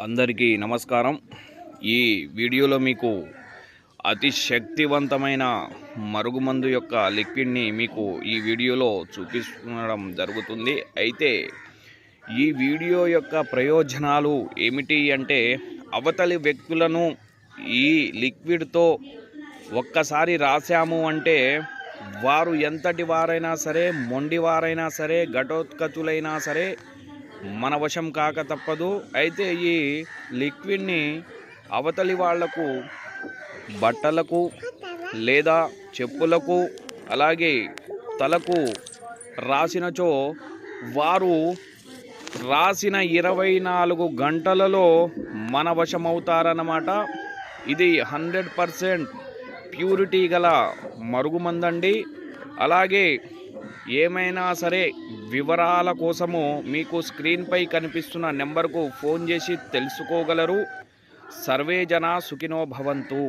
అందరికీ నమస్కారం. ఈ వీడియోలో మీకు అతి శక్తివంతమైన మరుగుమందు యొక్క లిక్విడ్ని మీకు ఈ వీడియోలో చూపించడం జరుగుతుంది. అయితే ఈ వీడియో యొక్క ప్రయోజనాలు ఏమిటి అంటే, అవతలి వ్యక్తులను ఈ లిక్విడ్తో ఒక్కసారి రాసాము అంటే వారు ఎంతటి వారైనా సరే, మొండివారైనా సరే, ఘటోత్కచులైనా సరే మన వశం కాక తప్పదు. అయితే ఈ లిక్విడ్ని అవతలి వాళ్లకు బట్టలకు లేదా చెప్పులకు అలాగే తలకు రాసినచో వారు రాసిన 24 గంటలలో మన వశమవుతారన్నమాట. ఇది 100% ప్యూరిటీ గల మరుగుమందండి. అలాగే ఏమైనా సరే వివరాల కోసము మీకు స్క్రీన్పై కనిపిస్తున్న నెంబర్కు ఫోన్ చేసి తెలుసుకోగలరు. సర్వే జనా సుఖినో భవంతు.